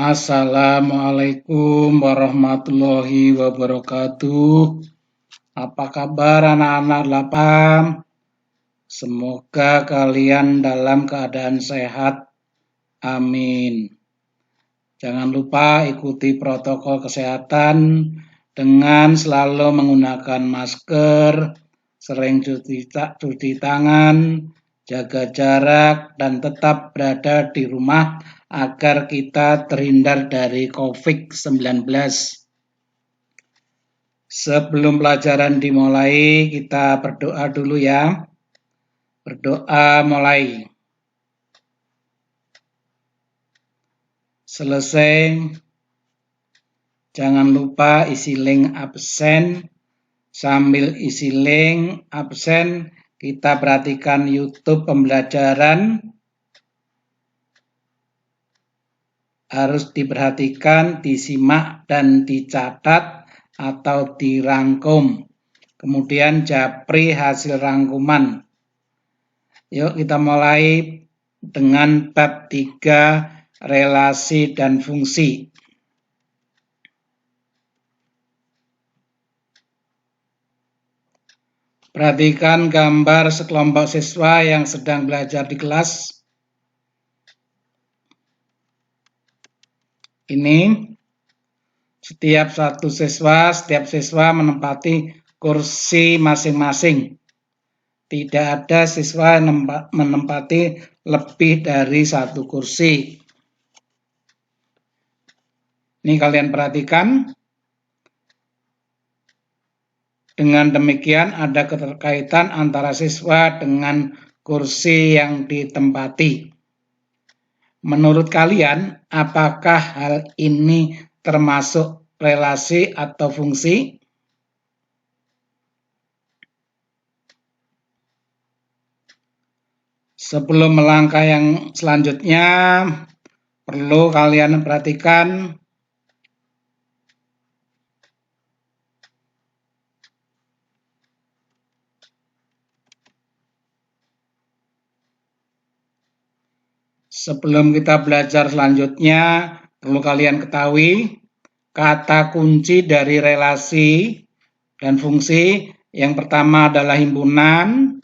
Assalamualaikum warahmatullahi wabarakatuh. Apa kabar anak-anak 8? Semoga kalian dalam keadaan sehat. Amin. Jangan lupa ikuti protokol kesehatan dengan selalu menggunakan masker, sering cuci tangan, jaga jarak, dan tetap berada di rumah agar kita terhindar dari COVID-19. Sebelum pelajaran dimulai, kita berdoa dulu ya. Berdoa mulai. Selesai. Jangan lupa isi link absen. Sambil isi link absen, kita perhatikan YouTube pembelajaran. Harus diperhatikan, disimak, dan dicatat atau dirangkum. Kemudian japri hasil rangkuman. Yuk kita mulai dengan bab 3, relasi dan fungsi. Perhatikan gambar sekelompok siswa yang sedang belajar di kelas. Ini setiap siswa menempati kursi masing-masing. Tidak ada siswa yang menempati lebih dari satu kursi. Ini kalian perhatikan. Dengan demikian ada keterkaitan antara siswa dengan kursi yang ditempati. Menurut kalian, apakah hal ini termasuk relasi atau fungsi? Sebelum melangkah yang selanjutnya, perlu kalian perhatikan sebelum kita belajar selanjutnya, perlu kalian ketahui kata kunci dari relasi dan fungsi. Yang pertama adalah himpunan,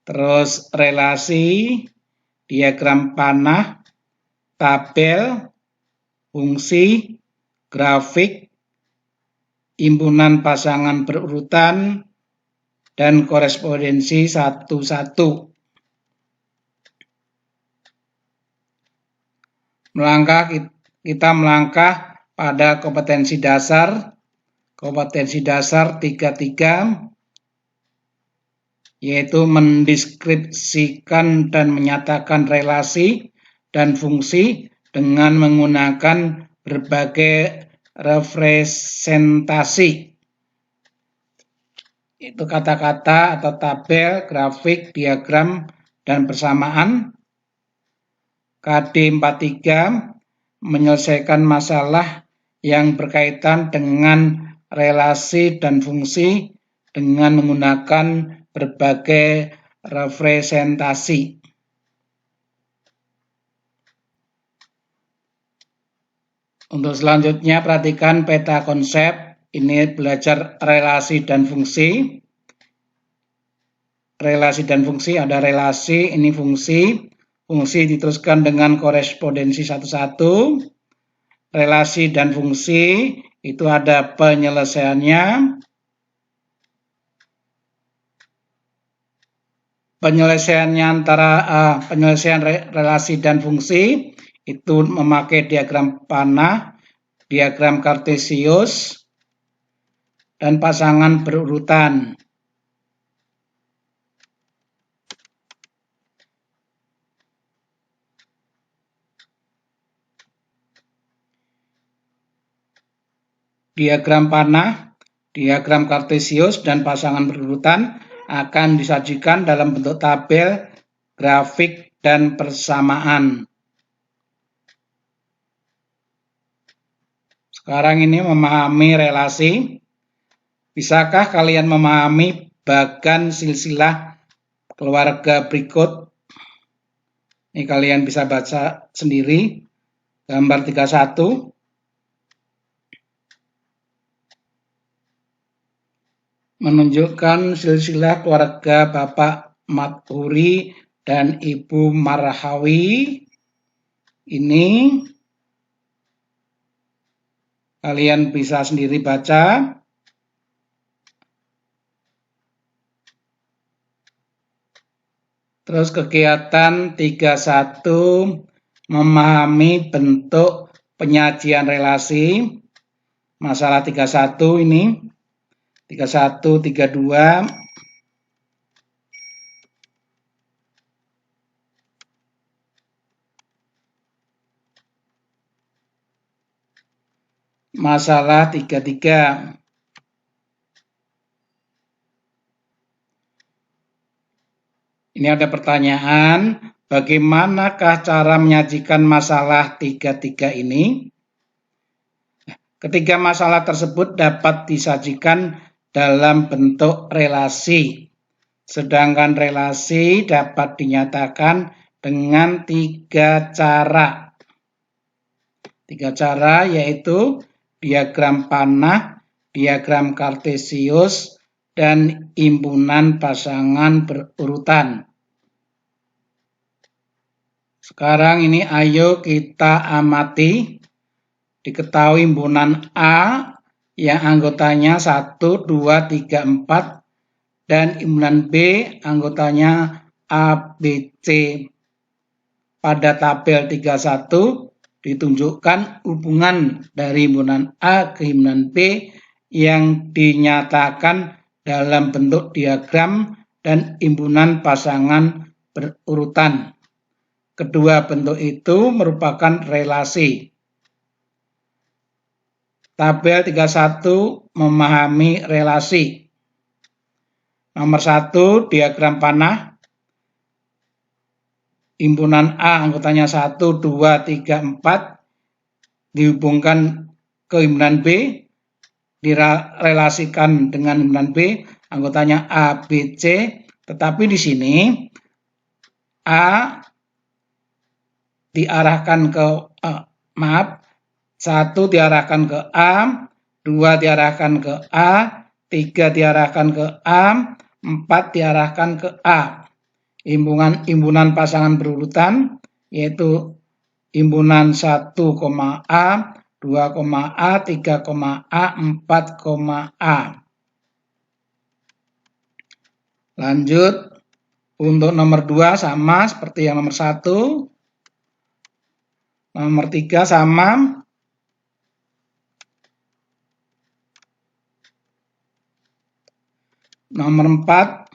terus relasi, diagram panah, tabel, fungsi, grafik, himpunan pasangan berurutan, dan korespondensi satu-satu. Kita melangkah pada kompetensi dasar. Kompetensi dasar 3-3, yaitu mendeskripsikan dan menyatakan relasi dan fungsi dengan menggunakan berbagai representasi. Itu kata-kata atau tabel, grafik, diagram, dan persamaan. KD 43, menyelesaikan masalah yang berkaitan dengan relasi dan fungsi dengan menggunakan berbagai representasi. Untuk selanjutnya perhatikan peta konsep. Ini belajar relasi dan fungsi. Relasi dan fungsi, ada relasi, ini fungsi. Fungsi diteruskan dengan korespondensi satu-satu. Relasi dan fungsi itu ada penyelesaiannya. Penyelesaian relasi dan fungsi itu memakai diagram panah, diagram kartesius, dan pasangan berurutan. Diagram panah, diagram kartesius, dan pasangan berurutan akan disajikan dalam bentuk tabel, grafik, dan persamaan. Sekarang ini memahami relasi. Bisakah kalian memahami bagan silsilah keluarga berikut? Ini kalian bisa baca sendiri. Gambar 31. Menunjukkan silsilah keluarga Bapak Madhuri dan Ibu Marhawi. Ini kalian bisa sendiri baca. Terus kegiatan 31, memahami bentuk penyajian relasi. Masalah 31 ini. 31, 32. Masalah 33. Ini ada pertanyaan, bagaimanakah cara menyajikan masalah 33 ini? Ketiga masalah tersebut dapat disajikan dalam bentuk relasi. Sedangkan relasi dapat dinyatakan dengan 3 cara. 3 cara yaitu diagram panah, diagram kartesius, dan imbunan pasangan berurutan. Sekarang ini ayo kita amati. Diketahui imbunan A yang anggotanya 1, 2, 3, 4 dan imbunan B anggotanya A, B, C. Pada tabel 31 ditunjukkan hubungan dari imbunan A ke imbunan B yang dinyatakan dalam bentuk diagram dan imbunan pasangan berurutan. Kedua bentuk itu merupakan relasi. Tabel 31 memahami relasi. Nomor 1, diagram panah. Imbunan A anggotanya 1, 2, 3, 4 dihubungkan ke imbunan B, direlasikan dengan imbunan B, anggotanya A, B, C. Tetapi di sini A diarahkan ke 1 diarahkan ke A, 2 diarahkan ke A, 3 diarahkan ke A, 4 diarahkan ke A. Imbunan pasangan berurutan yaitu imbunan 1, A, 2, A, 3, A, 4, A. Lanjut, untuk nomor 2 sama seperti yang nomor 1. Nomor 3 sama. Nomor 4.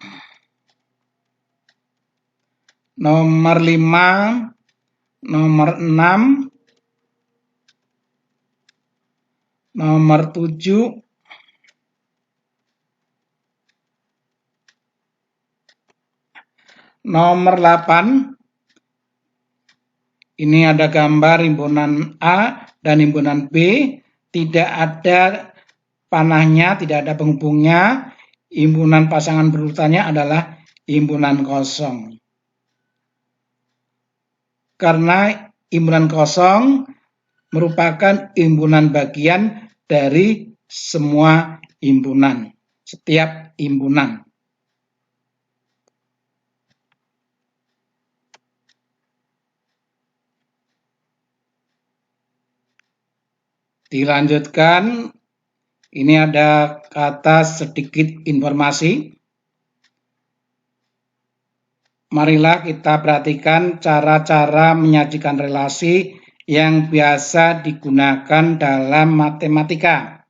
Nomor 5. Nomor 6. Nomor 7. Nomor 8. Ini ada gambar imbunan A dan imbunan B. Tidak ada panahnya, tidak ada penghubungnya. Imbunan pasangan berurutannya adalah imbunan kosong. Karena imbunan kosong merupakan imbunan bagian dari semua imbunan. Setiap imbunan. Dilanjutkan, ini ada kata sedikit informasi. Marilah kita perhatikan cara-cara menyajikan relasi yang biasa digunakan dalam matematika.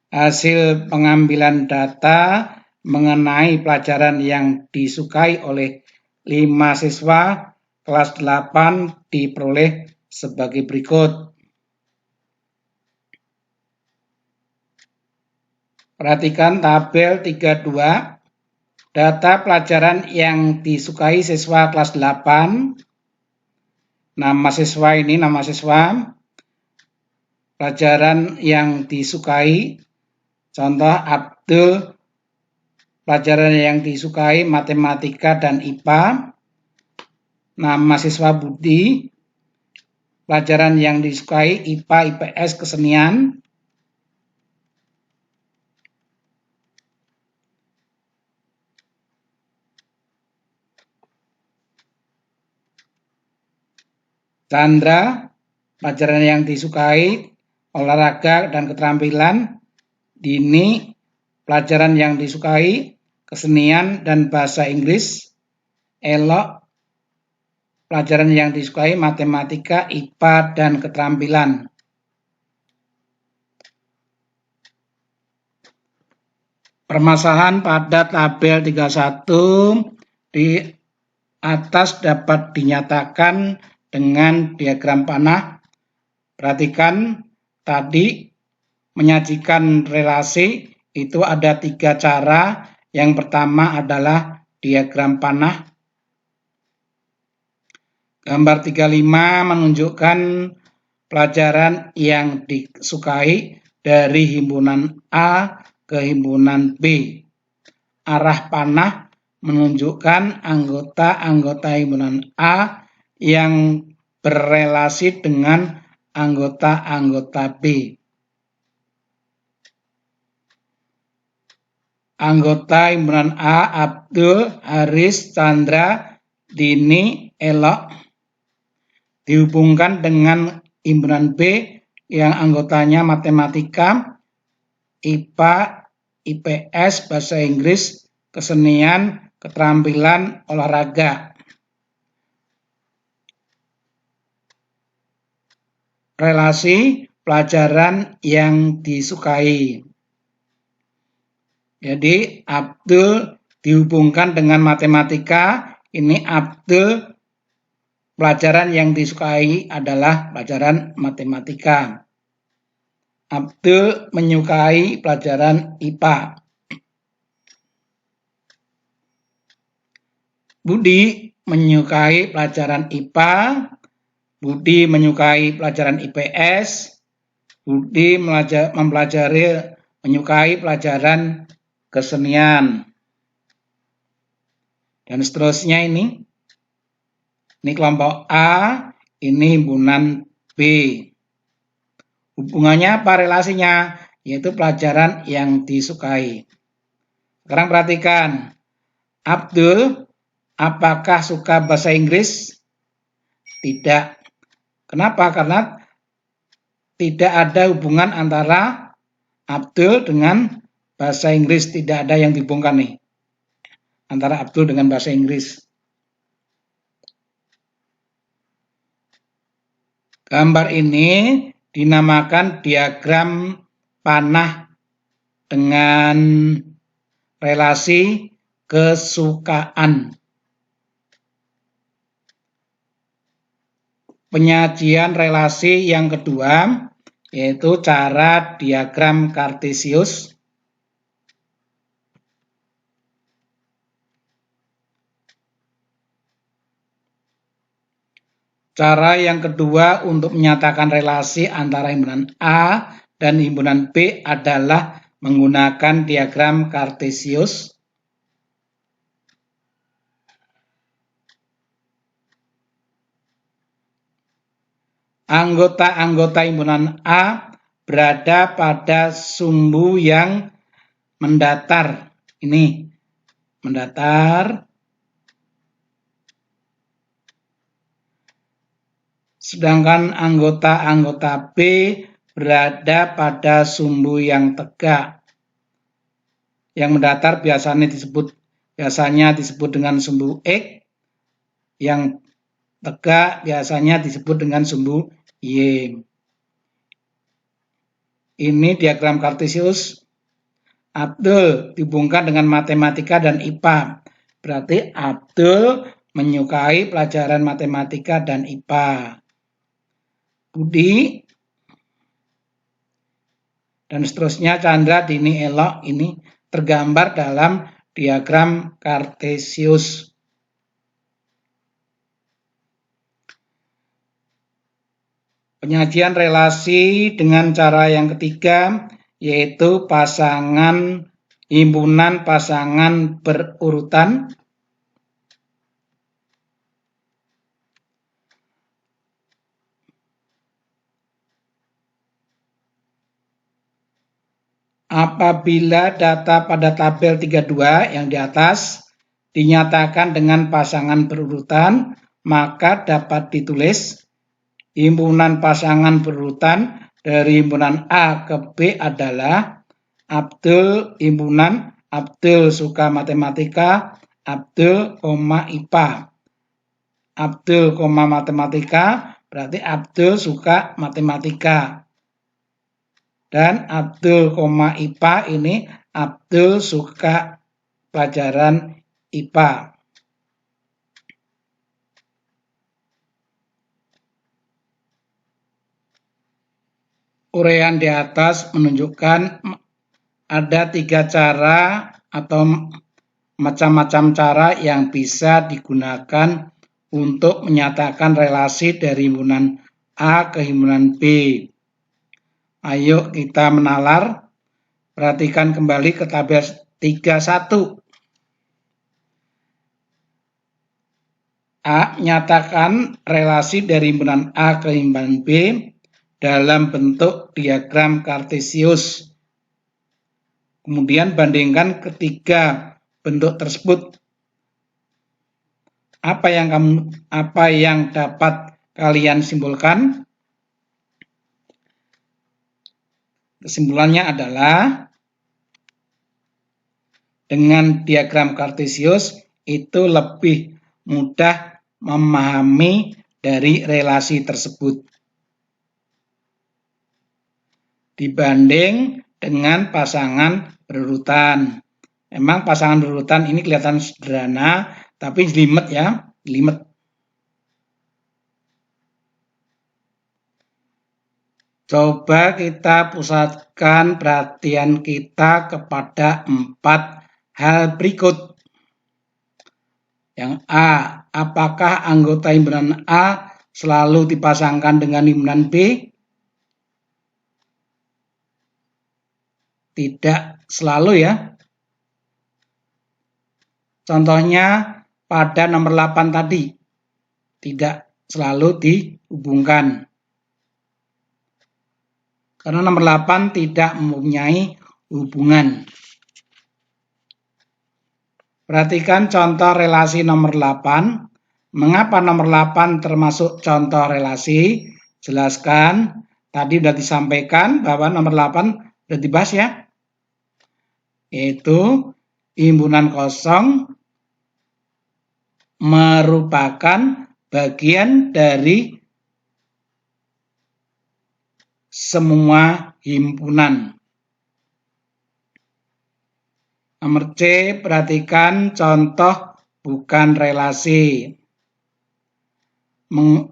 Hasil pengambilan data mengenai pelajaran yang disukai oleh 5 siswa kelas 8 diperoleh sebagai berikut. Perhatikan tabel 32. Data pelajaran yang disukai siswa kelas 8. Nama siswa ini, nama siswa. Pelajaran yang disukai. Contoh Abdul, pelajaran yang disukai matematika dan IPA. nama siswa Budi, pelajaran yang disukai IPA, IPS, kesenian. Chandra, pelajaran yang disukai olahraga dan keterampilan. Dini, pelajaran yang disukai kesenian dan bahasa Inggris. Elok, pelajaran yang disukai matematika, IPA, dan keterampilan. Permasalahan pada tabel 31 di atas dapat dinyatakan dengan diagram panah. Perhatikan tadi menyajikan relasi itu ada 3 cara. Yang pertama adalah diagram panah. Gambar 35 menunjukkan pelajaran yang disukai dari himpunan A ke himpunan B. Arah panah menunjukkan anggota-anggota himpunan A yang berelasi dengan anggota-anggota B. Anggota himpunan A, Abdul, Haris, Chandra, Dini, Elok, dihubungkan dengan himpunan B yang anggotanya matematika, IPA, IPS, bahasa Inggris, kesenian, keterampilan, olahraga. Relasi pelajaran yang disukai. Jadi Abdul dihubungkan dengan matematika. Ini Abdul, pelajaran yang disukai adalah pelajaran matematika. Abdul menyukai pelajaran IPA. Budi menyukai pelajaran IPA. Budi menyukai pelajaran IPS. Budi menyukai pelajaran kesenian. Dan seterusnya ini. Ini kelompok A, ini himpunan B. Hubungannya apa relasinya? Yaitu pelajaran yang disukai. Sekarang perhatikan. Abdul, apakah suka bahasa Inggris? Tidak. Kenapa? Karena tidak ada hubungan antara Abdul dengan bahasa Inggris. Tidak ada yang dihubungkan nih. Antara Abdul dengan bahasa Inggris. Gambar ini dinamakan diagram panah dengan relasi kesukaan. Penyajian relasi yang kedua yaitu cara diagram Kartesius. Cara yang kedua untuk menyatakan relasi antara himpunan A dan himpunan B adalah menggunakan diagram Kartesius. Anggota-anggota himpunan A berada pada sumbu yang mendatar. Ini mendatar. Sedangkan anggota-anggota B berada pada sumbu yang tegak. Yang mendatar biasanya disebut dengan sumbu X. Yang tegak biasanya disebut dengan sumbu Y. Ini diagram Kartesius. Abdul dihubungkan dengan matematika dan IPA. Berarti Abdul menyukai pelajaran matematika dan IPA. Budi dan seterusnya, Chandra, Dini, Elok ini tergambar dalam diagram Kartesius. Penyajian relasi dengan cara yang ketiga yaitu pasangan himpunan pasangan berurutan. Apabila data pada tabel 32 yang di atas dinyatakan dengan pasangan berurutan, maka dapat ditulis himpunan pasangan berurutan dari himpunan A ke B adalah Abdul himpunan Abdul suka matematika, Abdul, IPA. Abdul, matematika berarti Abdul suka matematika. Dan Abdul, IPA ini Abdul suka pelajaran IPA. Uraian di atas menunjukkan ada 3 cara atau macam-macam cara yang bisa digunakan untuk menyatakan relasi dari himpunan A ke himpunan B. Ayo kita menalar. Perhatikan kembali ke tabel 31. A nyatakan relasi dari himpunan A ke himpunan B dalam bentuk diagram kartesius. Kemudian bandingkan ketiga bentuk tersebut. Apa yang dapat kalian simpulkan? Kesimpulannya adalah dengan diagram kartesius itu lebih mudah memahami dari relasi tersebut dibanding dengan pasangan berurutan. Memang pasangan berurutan ini kelihatan sederhana, tapi jelimet ya, jelimet. Coba kita pusatkan perhatian kita kepada 4 hal berikut. Yang A, apakah anggota himpunan A selalu dipasangkan dengan himpunan B? Tidak selalu ya. Contohnya pada nomor 8 tadi, tidak selalu dihubungkan. Karena nomor 8 tidak mempunyai hubungan. Perhatikan contoh relasi nomor 8. Mengapa nomor 8 termasuk contoh relasi? Jelaskan. Tadi sudah disampaikan bahwa nomor 8 sudah dibahas ya. Yaitu himpunan kosong merupakan bagian dari semua himpunan. Nomor C, perhatikan contoh bukan relasi.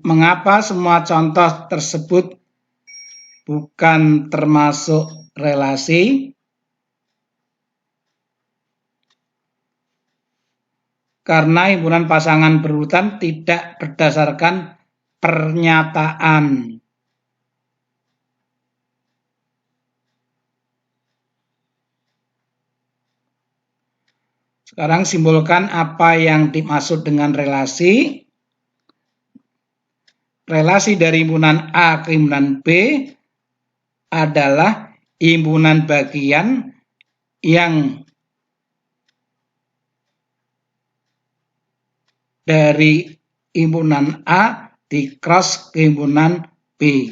Mengapa semua contoh tersebut bukan termasuk relasi? Karena himpunan pasangan berurutan tidak berdasarkan pernyataan. Sekarang simpulkan apa yang dimaksud dengan relasi. Relasi dari himpunan A ke himpunan B adalah himpunan bagian yang dari himpunan A di cross ke himpunan B.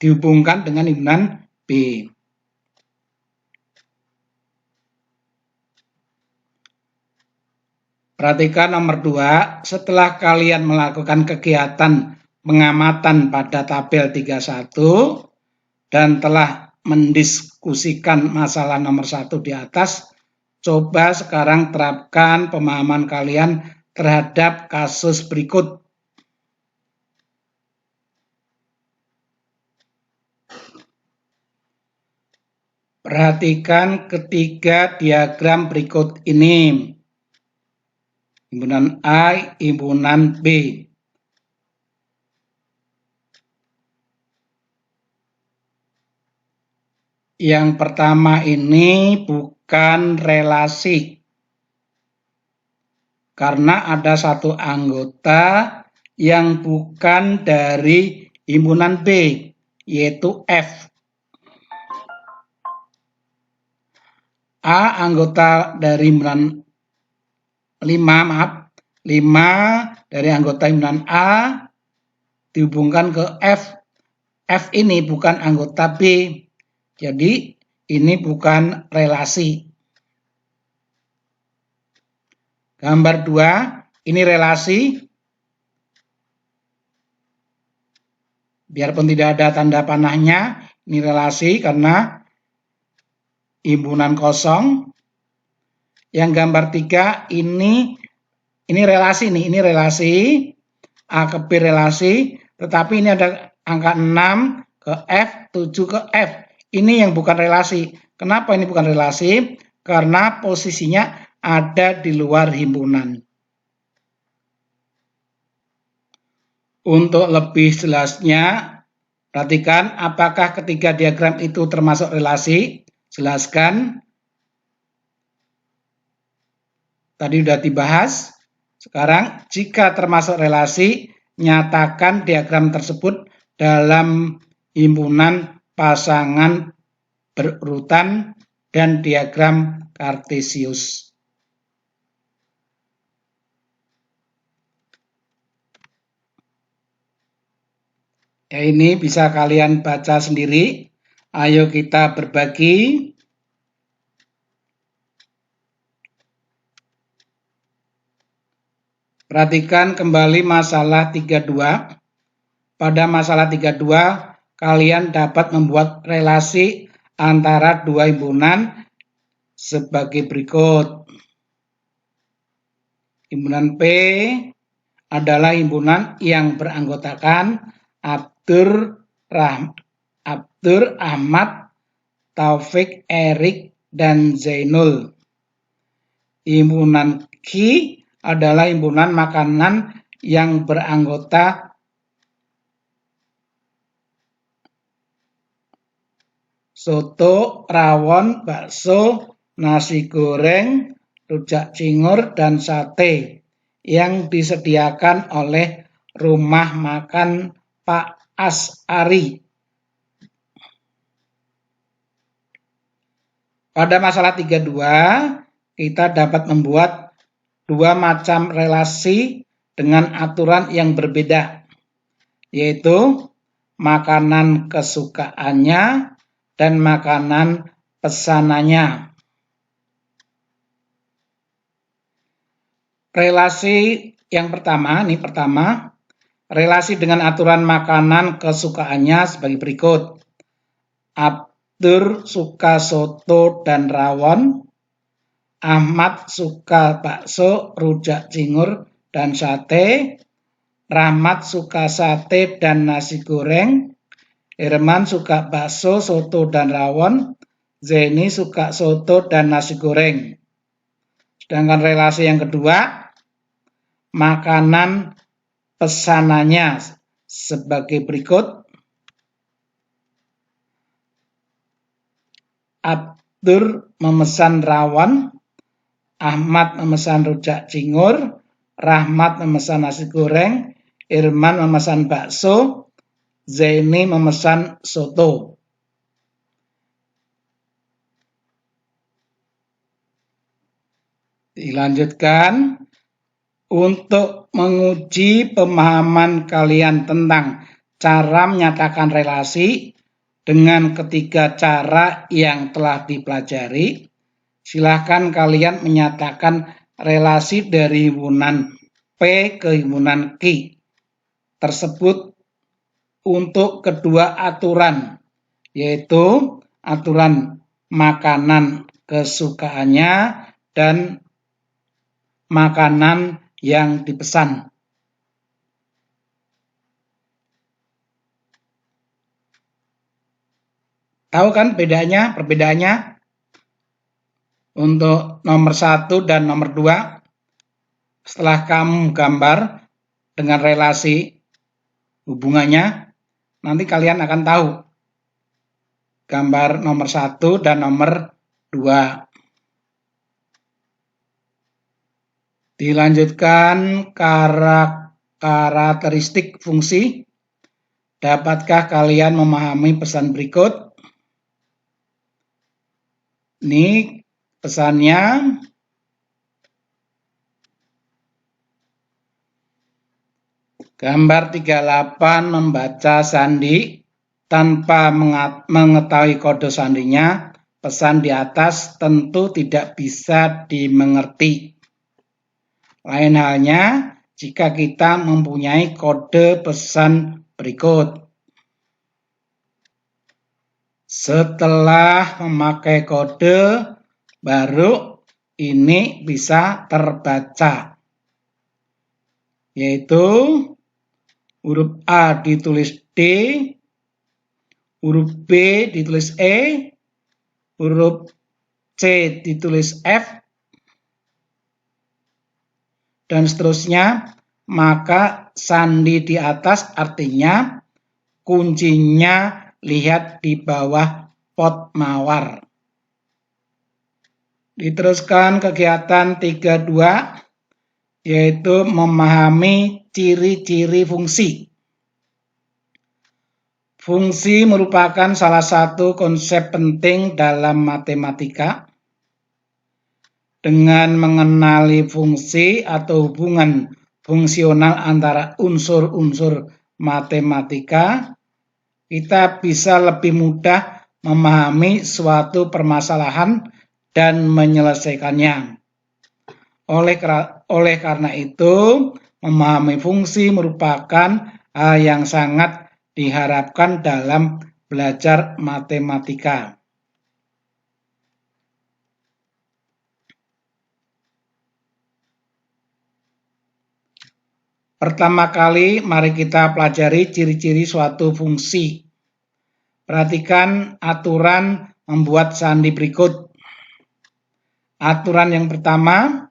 Dihubungkan dengan himpunan B. Perhatikan nomor 2, setelah kalian melakukan kegiatan pengamatan pada tabel 31 dan telah mendiskusikan masalah nomor 1 di atas, coba sekarang terapkan pemahaman kalian terhadap kasus berikut. Perhatikan ketiga diagram berikut ini. Himpunan A, himpunan B. Yang pertama ini bukan relasi. Karena ada satu anggota yang bukan dari himpunan B, yaitu F. A anggota dari himpunan 5 dari anggota himpunan A dihubungkan ke F. F ini bukan anggota B. Jadi ini bukan relasi. Gambar 2, ini relasi. Biarpun tidak ada tanda panahnya, ini relasi karena himpunan kosong. Yang gambar 3 ini relasi nih, ini relasi A ke B relasi, tetapi ini ada angka 6 ke F, 7 ke F. Ini yang bukan relasi. Kenapa ini bukan relasi? Karena posisinya ada di luar himpunan. Untuk lebih jelasnya, perhatikan apakah ketiga diagram itu termasuk relasi? Jelaskan. Tadi sudah dibahas. Sekarang, jika termasuk relasi, nyatakan diagram tersebut dalam himpunan pasangan berurutan dan diagram kartesius. Ya, ini bisa kalian baca sendiri. Ayo kita berbagi. Perhatikan kembali masalah 32. Pada masalah 32, kalian dapat membuat relasi antara dua himpunan sebagai berikut. Himpunan P adalah himpunan yang beranggotakan Abdur, Ahmad, Taufik, Erik, dan Zainul. Himpunan Q adalah himpunan makanan yang beranggota soto, rawon, bakso, nasi goreng, rujak cingur, dan sate yang disediakan oleh rumah makan Pak As'ari. Pada masalah 32, kita dapat membuat dua macam relasi dengan aturan yang berbeda, yaitu makanan kesukaannya dan makanan pesanannya. Relasi yang pertama, relasi dengan aturan makanan kesukaannya sebagai berikut. Abdur suka soto dan rawon, Ahmad suka bakso, rujak cingur, dan sate, Rahmat suka sate dan nasi goreng, Herman suka bakso, soto, dan rawon, Zeni suka soto dan nasi goreng. Sedangkan relasi yang kedua, makanan pesanannya sebagai berikut. Abdur memesan rawon, Ahmad memesan rujak cingur, Rahmat memesan nasi goreng, Irman memesan bakso, Zaini memesan soto. Dilanjutkan, untuk menguji pemahaman kalian tentang cara menyatakan relasi dengan ketiga cara yang telah dipelajari, silahkan kalian menyatakan relasi dari himpunan P ke himpunan Q tersebut untuk kedua aturan, yaitu aturan makanan kesukaannya dan makanan yang dipesan. Tahu kan perbedaannya untuk nomor 1 dan nomor 2? Setelah kamu gambar dengan relasi hubungannya, nanti kalian akan tahu gambar nomor 1 dan nomor 2. Dilanjutkan karakteristik fungsi. Dapatkah kalian memahami pesan berikut? Ini pesannya gambar 38 membaca sandi tanpa mengetahui kode sandinya, pesan di atas tentu tidak bisa dimengerti. Lain halnya jika kita mempunyai kode pesan berikut. Setelah memakai kode, baru ini bisa terbaca. Yaitu huruf A ditulis D, huruf B ditulis E, huruf C ditulis F, dan seterusnya. Maka sandi di atas artinya kuncinya lihat di bawah pot mawar. Diteruskan kegiatan 32, yaitu memahami ciri-ciri fungsi. Fungsi merupakan salah satu konsep penting dalam matematika. Dengan mengenali fungsi atau hubungan fungsional antara unsur-unsur matematika, kita bisa lebih mudah memahami suatu permasalahan dan menyelesaikannya. Oleh karena itu, memahami fungsi merupakan hal yang sangat diharapkan dalam belajar matematika. Pertama kali, mari kita pelajari ciri-ciri suatu fungsi. Perhatikan aturan membuat sandi berikut. Aturan yang pertama,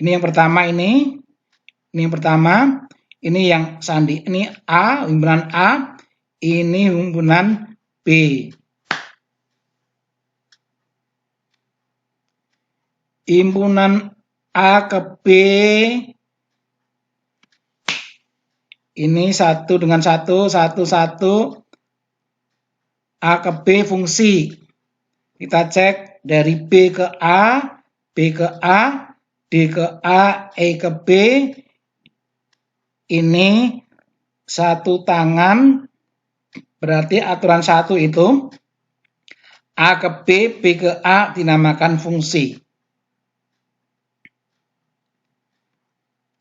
ini yang sandi. Ini A, himpunan A, ini himpunan B. Himpunan A ke B ini satu dengan satu, A ke B fungsi. Kita cek dari B ke A, B ke A, D ke A, E ke B. Ini satu tangan, berarti aturan satu itu A ke B, B ke A dinamakan fungsi.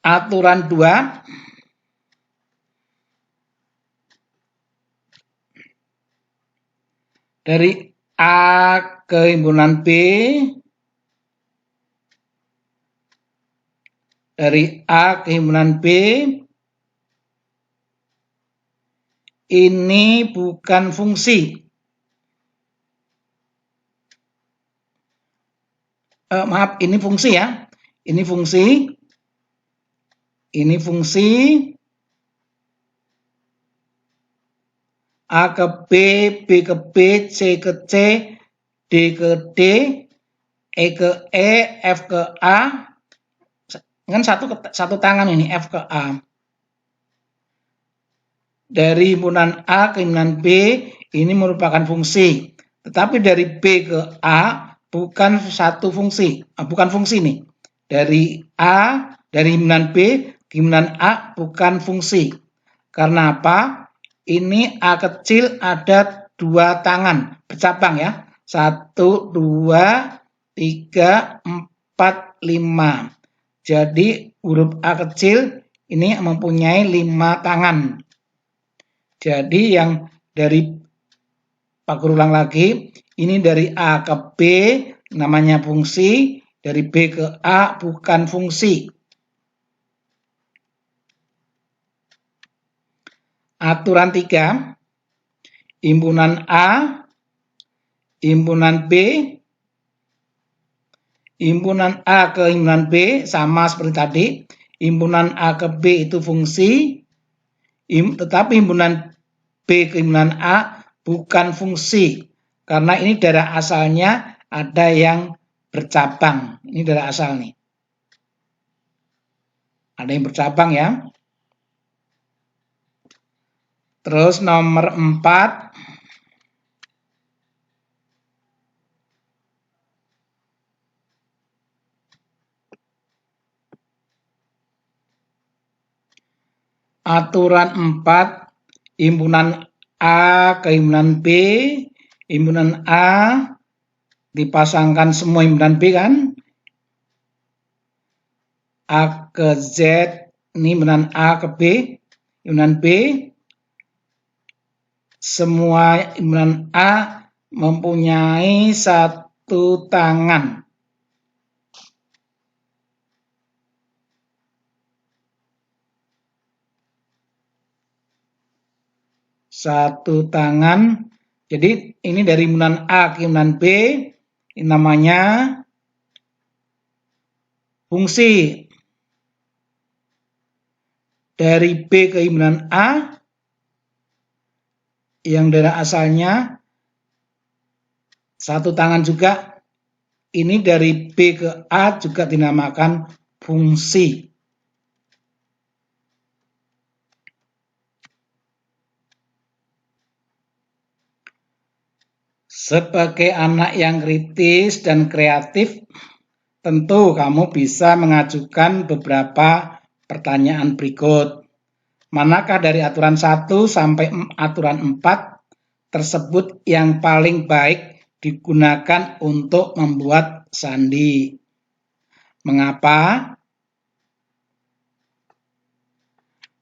Aturan 2, dari A ke himpunan B, dari A ke himpunan B, ini bukan fungsi. Maaf, ini fungsi ya. Ini fungsi. Ini fungsi. A ke B, B ke B, C ke C, D ke D, E ke E, F ke A. Kan satu tangan ini, F ke A. Dari himpunan A ke himpunan B, ini merupakan fungsi. Tetapi dari B ke A, bukan satu fungsi. Bukan fungsi nih. Dari A, dari himpunan B ke himpunan A, bukan fungsi. Karena apa? Ini A kecil ada dua tangan, bercabang ya. 1, 2, 3, 4, 5. Jadi huruf A kecil ini mempunyai 5 tangan. Jadi yang dari, Pak Guru ulang lagi, ini dari A ke B namanya fungsi, dari B ke A bukan fungsi. Aturan 3, himpunan A, himpunan B, himpunan A ke himpunan B sama seperti tadi. Himpunan A ke B itu fungsi, tetapi himpunan B ke himpunan A bukan fungsi. Karena ini daerah asalnya ada yang bercabang. Ini daerah asal nih. Ada yang bercabang ya. Terus nomor 4. aturan 4, himpunan A ke himpunan B, himpunan A dipasangkan semua himpunan B kan, A ke Z, ini himpunan A ke B, himpunan B, semua himpunan A mempunyai satu tangan. Satu tangan. Jadi ini dari himpunan A ke himpunan B, ini namanya fungsi. Dari B ke himpunan A, yang daerah asalnya satu tangan juga, ini dari B ke A juga dinamakan fungsi. Sebagai anak yang kritis dan kreatif, tentu kamu bisa mengajukan beberapa pertanyaan berikut. Manakah dari aturan 1 sampai aturan 4 tersebut yang paling baik digunakan untuk membuat sandi? Mengapa?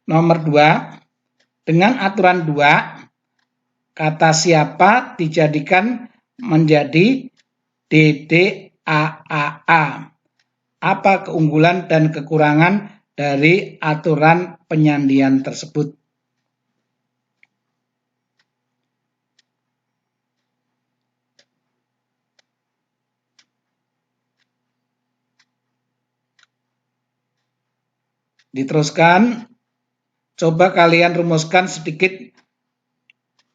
Nomor 2, dengan aturan 2, kata siapa dijadikan menjadi DDAAA. Apa keunggulan dan kekurangan dari aturan penyandian tersebut? Diteruskan, coba kalian rumuskan sedikit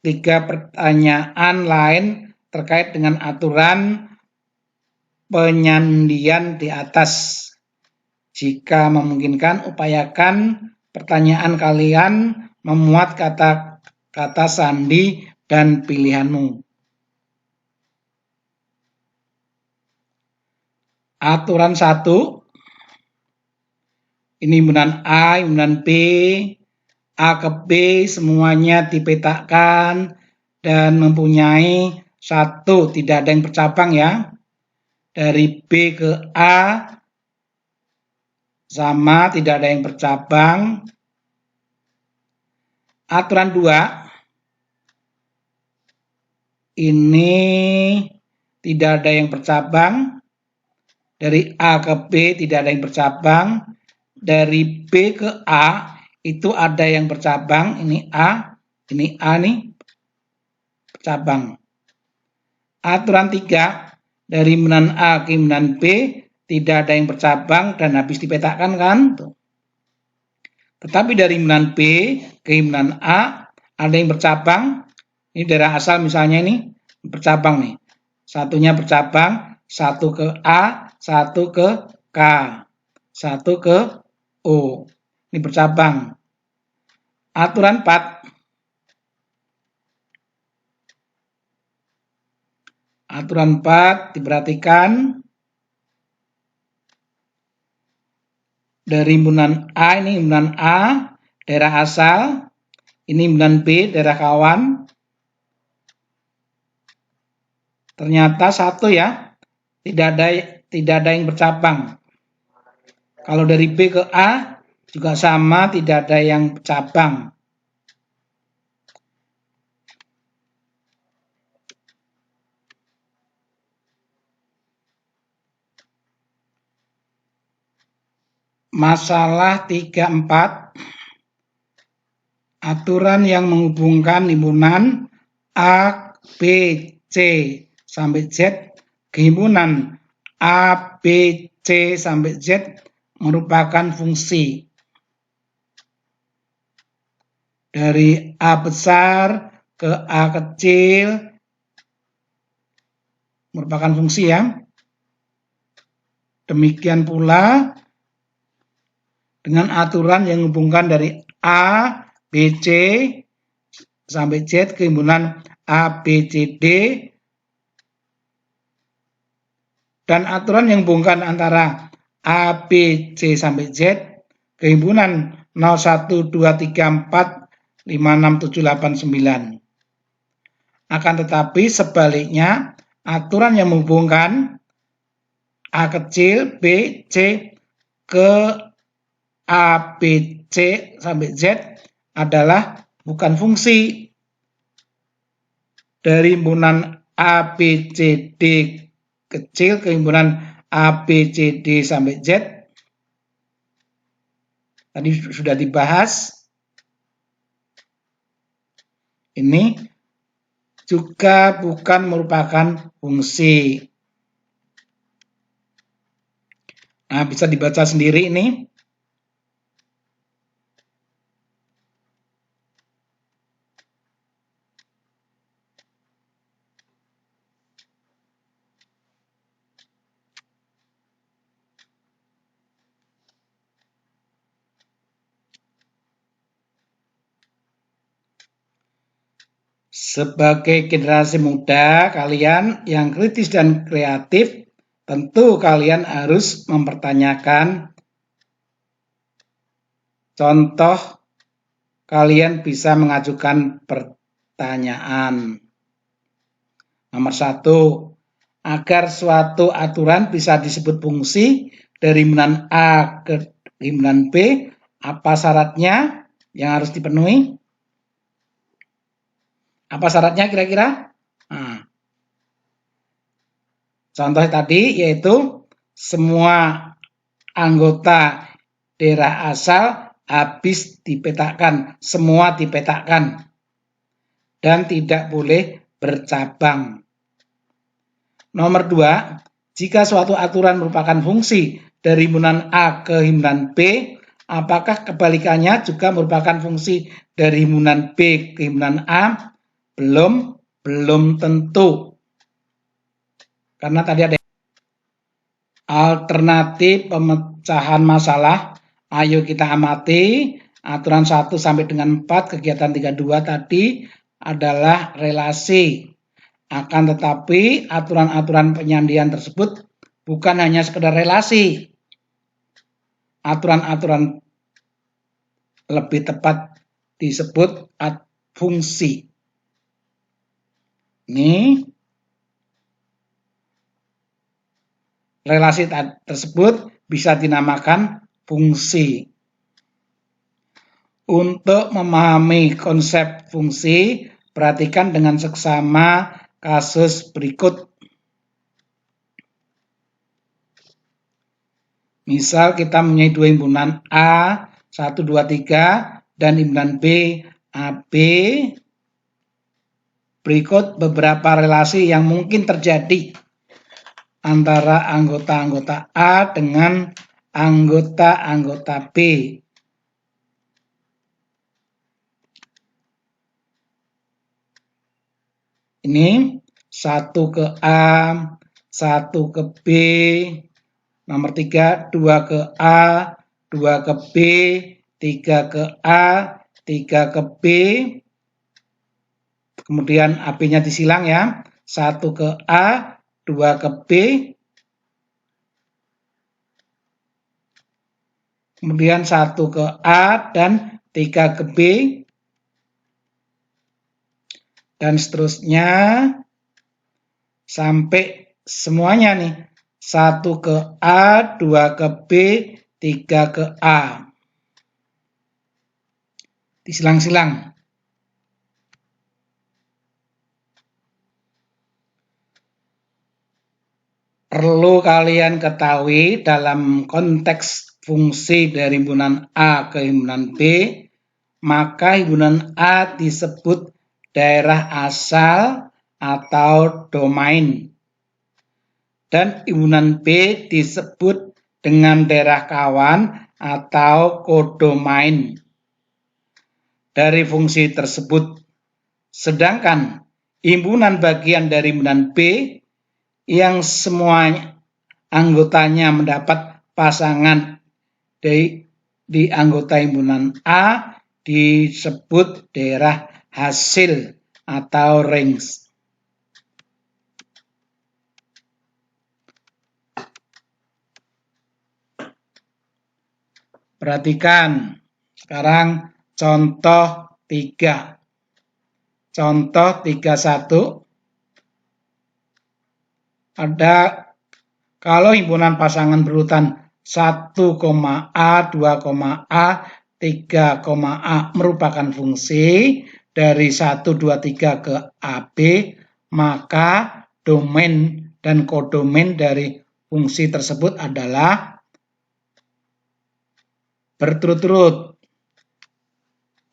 3 pertanyaan lain terkait dengan aturan penyandian di atas. Jika memungkinkan, upayakan pertanyaan kalian memuat kata-kata sandi dan pilihanmu. Aturan 1, ini himpunan A, himpunan B, A ke B semuanya dipetakan dan mempunyai 1, tidak ada yang bercabang ya. Dari B ke A sama, tidak ada yang bercabang. Aturan 2, ini tidak ada yang bercabang. Dari A ke B tidak ada yang bercabang. Dari B ke A itu ada yang bercabang. Ini A nih bercabang. Aturan 3, dari himpunan A ke himpunan B tidak ada yang bercabang dan habis dipetakan kan. Tetapi dari himpunan B ke himpunan A ada yang bercabang. Ini daerah asal misalnya ini bercabang nih. Satunya bercabang, 1 ke A, 1 ke K, 1 ke O. Ini bercabang. Aturan 4. Aturan 4 diperhatikan. Dari himpunan A, ini himpunan A, daerah asal. Ini himpunan B, daerah kawan. Ternyata 1 ya, tidak ada yang bercabang. Kalau dari B ke A juga sama, tidak ada yang bercabang. Masalah 3-4, aturan yang menghubungkan himpunan A, B, C sampai Z ke himpunan A, B, C sampai Z merupakan fungsi. Dari A besar ke A kecil merupakan fungsi ya. Demikian pula dengan aturan yang menghubungkan dari A, B, C sampai Z ke himpunan A, B, C, D, dan aturan yang menghubungkan antara A, B, C sampai Z kehimpunan 0, 1, 2, 3, 4, 5, 6, 7, 8, 9. Akan tetapi sebaliknya, aturan yang menghubungkan A kecil, B, C ke A, B, C sampai Z adalah bukan fungsi. Dari himpunan A, B, C, D kecil ke himpunan A, B, C, D sampai Z. Tadi sudah dibahas. Ini juga bukan merupakan fungsi. Nah, bisa dibaca sendiri ini. Sebagai generasi muda, kalian yang kritis dan kreatif, tentu kalian harus mempertanyakan contoh. Kalian bisa mengajukan pertanyaan. Nomor 1, agar suatu aturan bisa disebut fungsi dari himpunan A ke himpunan B, apa syaratnya yang harus dipenuhi? Apa syaratnya kira-kira? Nah, contoh tadi yaitu semua anggota daerah asal habis dipetakan, semua dipetakan, dan tidak boleh bercabang. Nomor 2, jika suatu aturan merupakan fungsi dari himpunan A ke himpunan B, apakah kebalikannya juga merupakan fungsi dari himpunan B ke himpunan A? Belum tentu. Karena tadi ada alternatif pemecahan masalah. Ayo kita amati aturan 1 sampai dengan 4 kegiatan 32 tadi adalah relasi. Akan tetapi aturan-aturan penyandian tersebut bukan hanya sekedar relasi. Aturan-aturan lebih tepat disebut fungsi. Ini relasi tersebut bisa dinamakan fungsi. Untuk memahami konsep fungsi, perhatikan dengan seksama kasus berikut. Misal kita mempunyai dua himpunan A, 1, 2, 3, dan himpunan B, AB. Berikut beberapa relasi yang mungkin terjadi antara anggota-anggota A dengan anggota-anggota B. Ini 1 ke A, 1 ke B, nomor 3, 2 ke A, 2 ke B, 3 ke A, 3 ke B, kemudian AB-nya disilang ya, 1 ke A, 2 ke B, kemudian 1 ke A dan 3 ke B, dan seterusnya sampai semuanya nih, 1 ke A, 2 ke B, 3 ke A. Disilang-silang. Perlu kalian ketahui dalam konteks fungsi dari himpunan A ke himpunan B, maka himpunan A disebut daerah asal atau domain, dan himpunan B disebut dengan daerah kawan atau kodomain dari fungsi tersebut. Sedangkan himpunan bagian dari himpunan B yang semua anggotanya mendapat pasangan di anggota himpunan A disebut daerah hasil atau range. Perhatikan. Sekarang contoh 3. Contoh 31. Ada kalau himpunan pasangan berurutan 1,A, 2,A, 3,A merupakan fungsi dari 1, 2, 3 ke AB, maka domain dan kodomain dari fungsi tersebut adalah berturut-turut.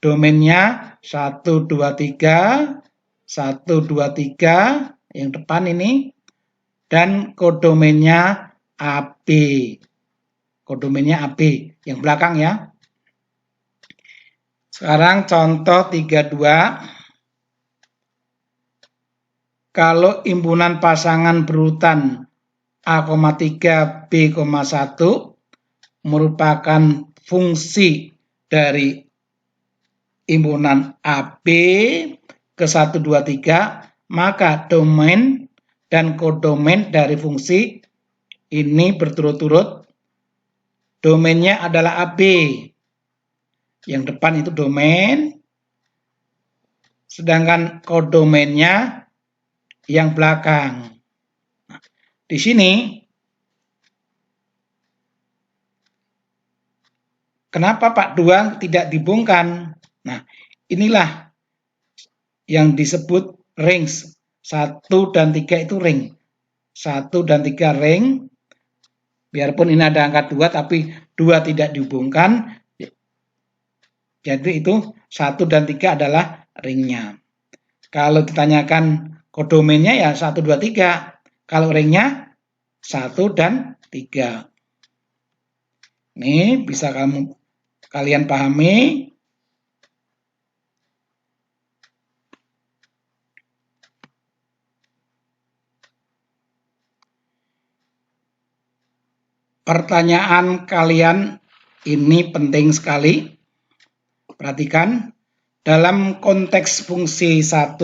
Domainnya 1, 2, 3, 1, 2, 3, yang depan ini, dan kodomainnya AB. Kodomainnya AB, yang belakang ya. Sekarang contoh 32. Kalau himpunan pasangan berurutan A,3, B,1 merupakan fungsi dari himpunan AB ke 1, 2, 3, maka domain dan kodomain dari fungsi ini berturut-turut. Domainnya adalah AB. Yang depan itu domain, sedangkan kodomainnya yang belakang. Nah, di sini, kenapa Pak 2 tidak dihubungkan? Nah, inilah yang disebut range. 1 dan 3 itu ring. 1 dan 3 ring. Biarpun ini ada angka 2, tapi 2 tidak dihubungkan. Jadi itu 1 dan 3 adalah ringnya. Kalau ditanyakan kodomainnya ya 1, 2, 3. Kalau ringnya 1 dan 3. Ini bisa kalian pahami. Pertanyaan kalian ini penting sekali. Perhatikan, dalam konteks fungsi 1,A,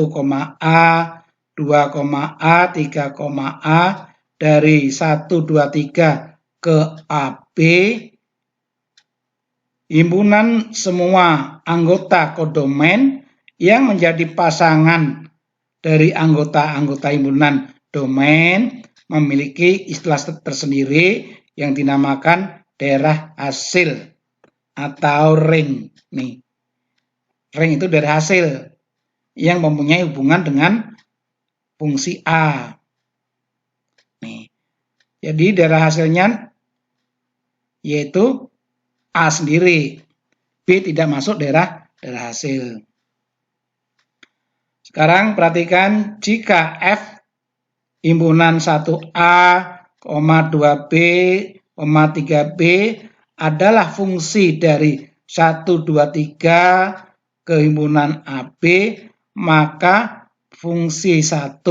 2,A, 3,A dari 1, 2, 3 ke AB, himpunan semua anggota kodomain yang menjadi pasangan dari anggota-anggota himpunan domain memiliki istilah tersendiri yang dinamakan daerah hasil atau ring. Nih, ring itu daerah hasil yang mempunyai hubungan dengan fungsi A. Nih, jadi daerah hasilnya yaitu A sendiri, B tidak masuk daerah hasil. Sekarang perhatikan, jika F himpunan 1A, 2B, 3B adalah fungsi dari 1, 2, 3 ke himpunan AB, maka fungsi 1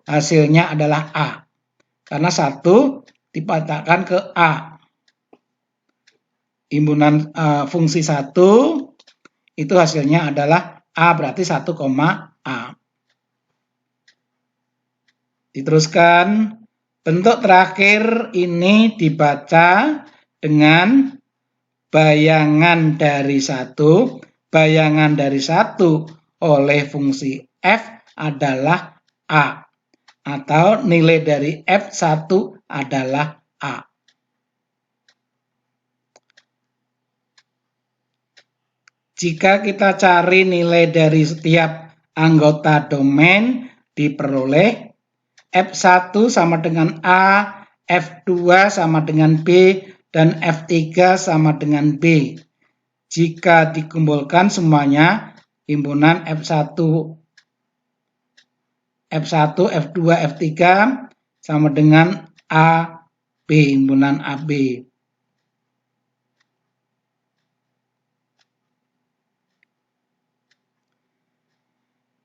hasilnya adalah A. Karena 1 dipatahkan ke A. Himpunan fungsi 1 itu hasilnya adalah A, berarti 1, A. Diteruskan, bentuk terakhir ini dibaca dengan bayangan dari 1. Bayangan dari 1 oleh fungsi F adalah A. Atau nilai dari F1 adalah A. Jika kita cari nilai dari setiap anggota domain, diperoleh F1 sama dengan A, F2 sama dengan B, dan F3 sama dengan B. Jika dikumpulkan semuanya, himpunan F1, F2, F3 sama dengan AB, himpunan AB.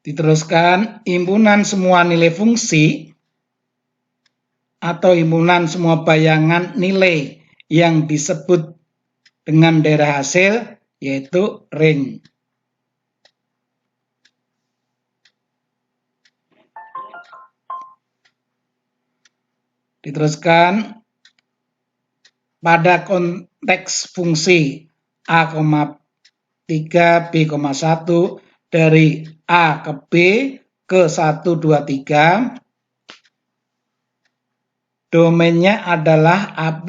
Diteruskan, himpunan semua nilai fungsi atau himpunan semua bayangan nilai yang disebut dengan daerah hasil yaitu ring. Diteruskan, pada konteks fungsi A, 3, B,1 dari A ke B ke 1, 2, 3. Domainnya adalah AB.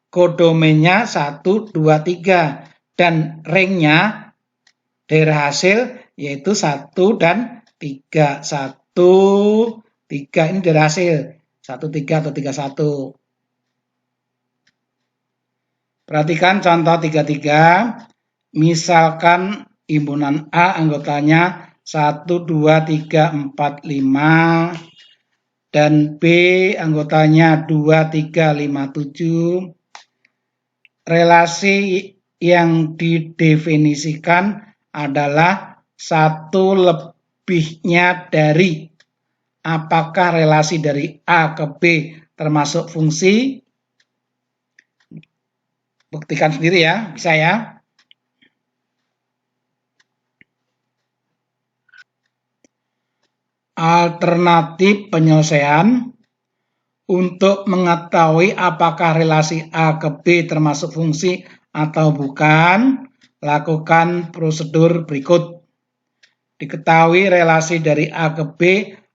Kodomainnya 1, 2, 3. Dan ringnya daerah hasil yaitu 1 dan 3. 1, 3 ini daerah hasil. 1, 3 atau 3, 1. Perhatikan contoh 33. Misalkan himpunan A anggotanya 1, 2, 3, 4, 5 dan B anggotanya 2, 3, 5, 7. Relasi yang didefinisikan adalah satu lebihnya dari. Apakah relasi dari A ke B termasuk fungsi? Buktikan sendiri ya, bisa ya. Alternatif penyelesaian. Untuk mengetahui apakah relasi A ke B termasuk fungsi atau bukan, lakukan prosedur berikut. Diketahui relasi dari A ke B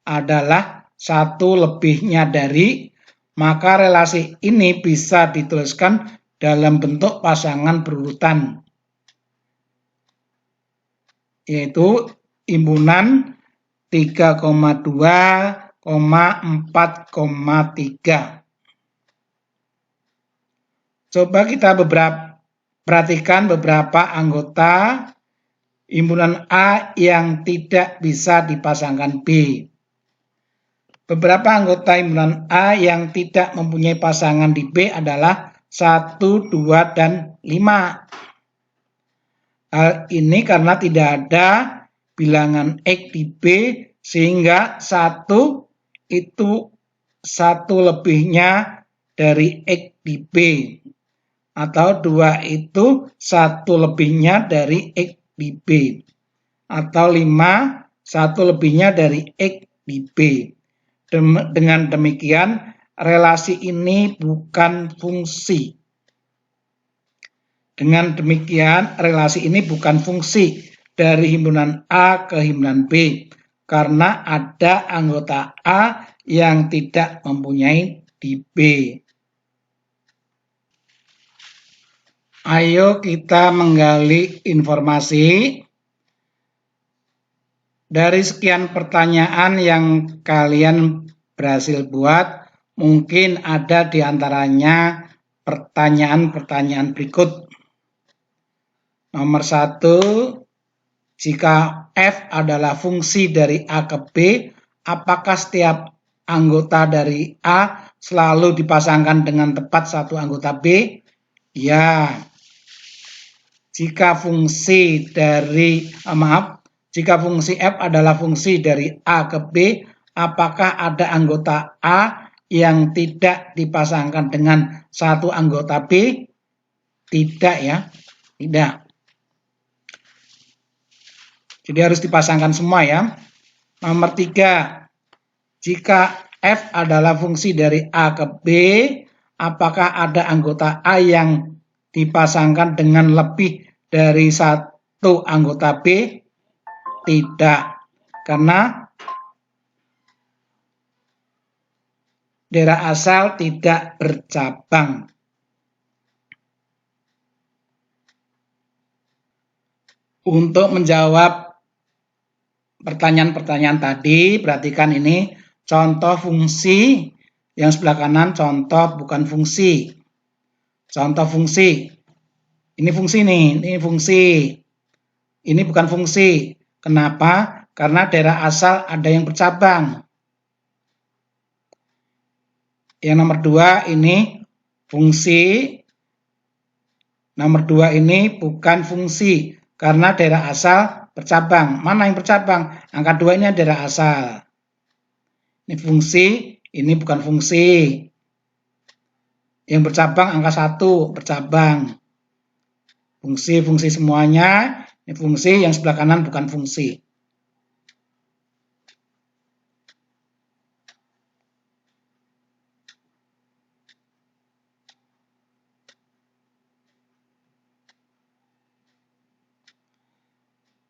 adalah satu lebihnya dari, maka relasi ini bisa dituliskan dalam bentuk pasangan berurutan, yaitu himpunan 3,2, 4,3. Coba kita perhatikan beberapa anggota himpunan A yang tidak bisa dipasangkan B. Beberapa anggota himpunan A yang tidak mempunyai pasangan di B adalah 1, 2, dan 5. Hal ini karena tidak ada bilangan X di B, sehingga 1 itu satu lebihnya dari X di B. Atau 2 itu satu lebihnya dari X di B. Atau 5 satu lebihnya dari X di B. Dengan demikian, relasi ini bukan fungsi. Dengan demikian, relasi ini bukan fungsi dari himpunan A ke himpunan B, karena ada anggota A yang tidak mempunyai di B. Ayo kita menggali informasi. Dari sekian pertanyaan yang kalian berhasil buat, mungkin ada di antaranya pertanyaan-pertanyaan berikut. Nomor 1, jika F adalah fungsi dari A ke B, apakah setiap anggota dari A selalu dipasangkan dengan tepat satu anggota B? Ya. Jika fungsi F adalah fungsi dari A ke B, apakah ada anggota A yang tidak dipasangkan dengan satu anggota B? Tidak ya, tidak. Jadi harus dipasangkan semua ya. Nomor 3, jika F adalah fungsi dari A ke B, apakah ada anggota A yang dipasangkan dengan lebih dari satu anggota B? Tidak, karena daerah asal tidak bercabang. Untuk menjawab pertanyaan-pertanyaan tadi, perhatikan ini contoh fungsi, yang sebelah kanan contoh bukan fungsi. Contoh fungsi. Ini fungsi nih, ini fungsi. Ini bukan fungsi. Kenapa? Karena daerah asal ada yang bercabang. Yang nomor 2 ini fungsi. Nomor 2 ini bukan fungsi karena daerah asal bercabang. Mana yang bercabang? Angka 2 ini daerah asal. Ini fungsi, ini bukan fungsi. Yang bercabang angka 1 bercabang. Fungsi-fungsi semuanya, ini fungsi, yang sebelah kanan bukan fungsi.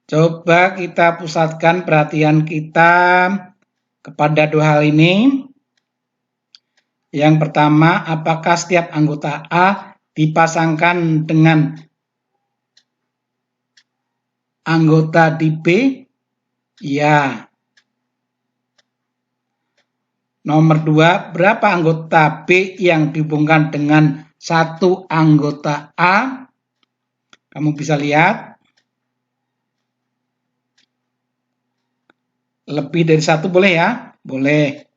Coba kita pusatkan perhatian kita kepada dua hal ini. Yang pertama, apakah setiap anggota A dipasangkan dengan anggota di B? Ya. Nomor 2, berapa anggota B yang dihubungkan dengan satu anggota A? Kamu bisa lihat. Lebih dari satu boleh ya? Boleh.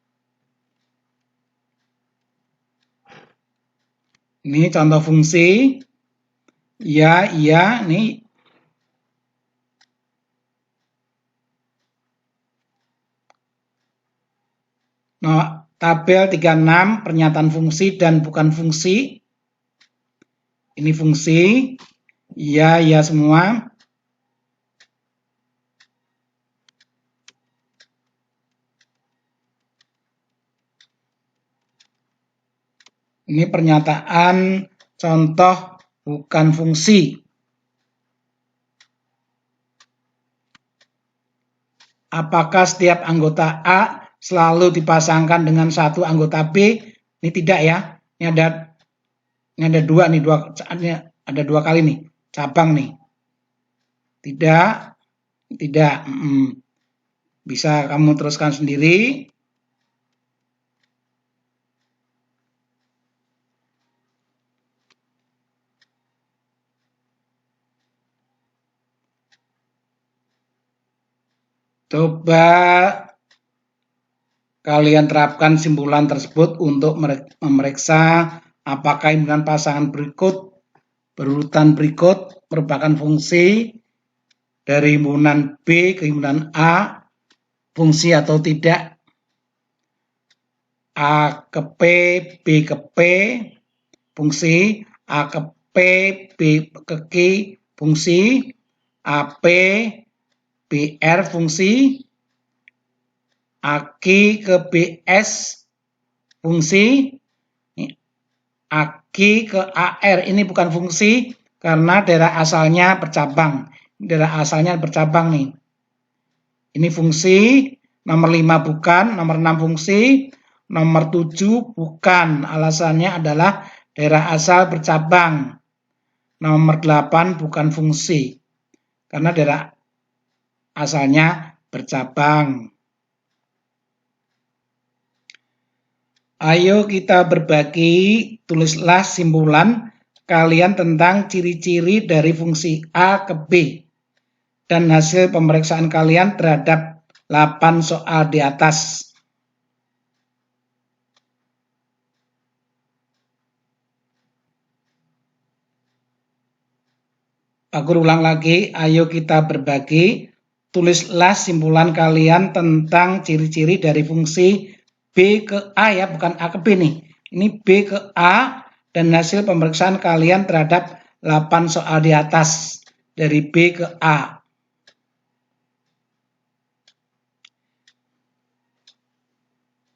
Ini contoh fungsi. Ya, iya, ini. Nah, tabel 36, pernyataan fungsi dan bukan fungsi. Ini fungsi. Ya, iya semua. Ini pernyataan contoh bukan fungsi. Apakah setiap anggota A selalu dipasangkan dengan satu anggota B? Ini tidak ya. Ini ada dua nih, ada dua kali nih cabang nih. Tidak, tidak. Bisa kamu teruskan sendiri. Coba kalian terapkan simpulan tersebut untuk memeriksa apakah himpunan pasangan berikut berurutan berikut merupakan fungsi dari himpunan B ke himpunan A, fungsi atau tidak. A ke P, B ke P, fungsi. A ke P, B ke Q, fungsi. AP, BR, fungsi. AK ke BS, fungsi. AK ke AR, ini bukan fungsi karena daerah asalnya bercabang. Daerah asalnya bercabang nih. Ini fungsi. Nomor 5 bukan, nomor 6 fungsi. Nomor 7 bukan, alasannya adalah daerah asal bercabang. Nomor 8 bukan fungsi, karena daerah asalnya bercabang. Ayo kita berbagi, tulislah simpulan kalian tentang ciri-ciri dari fungsi A ke B dan hasil pemeriksaan kalian terhadap 8 soal di atas. Aku ulang lagi, ayo kita berbagi, tulislah simpulan kalian tentang ciri-ciri dari fungsi B ke A ya, bukan A ke B nih. Ini B ke A dan hasil pemeriksaan kalian terhadap 8 soal di atas dari B ke A.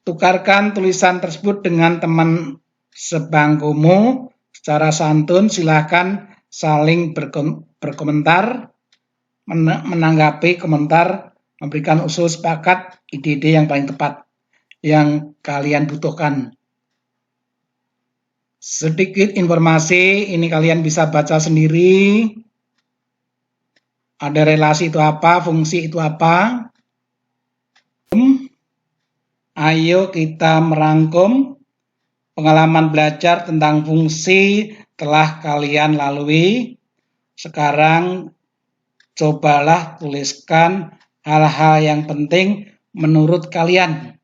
Tukarkan tulisan tersebut dengan teman sebangkumu secara santun, silakan saling berkomentar, menanggapi komentar, memberikan usul sepakat ide-ide yang paling tepat yang kalian butuhkan. Sedikit informasi, ini kalian bisa baca sendiri. Ada relasi itu apa, fungsi itu apa. Ayo kita merangkum pengalaman belajar tentang fungsi telah kalian lalui. Sekarang cobalah tuliskan hal-hal yang penting menurut kalian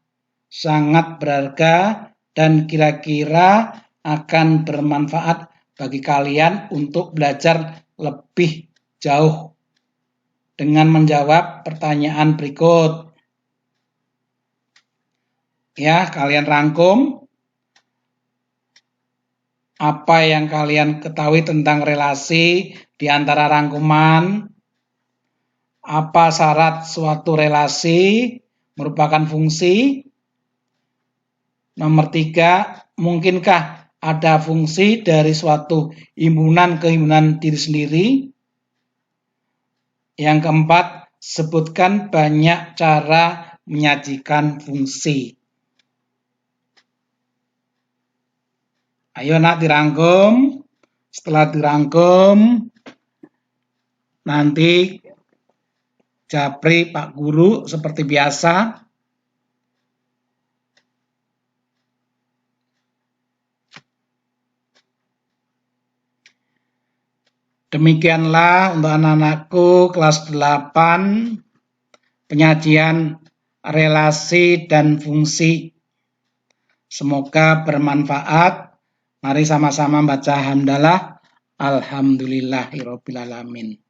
sangat berharga dan kira-kira akan bermanfaat bagi kalian untuk belajar lebih jauh dengan menjawab pertanyaan berikut. Ya, kalian rangkum apa yang kalian ketahui tentang relasi di antara rangkuman. Apa syarat suatu relasi merupakan fungsi? Nomor 3, mungkinkah ada fungsi dari suatu himpunan ke himpunan diri sendiri? Yang keempat, sebutkan banyak cara menyajikan fungsi. Ayo nak dirangkum. Setelah dirangkum, nanti japri Pak Guru seperti biasa. Demikianlah untuk anak-anakku kelas 8 penyajian relasi dan fungsi. Semoga bermanfaat. Mari sama-sama baca hamdalah. Alhamdulillahirabbil alamin.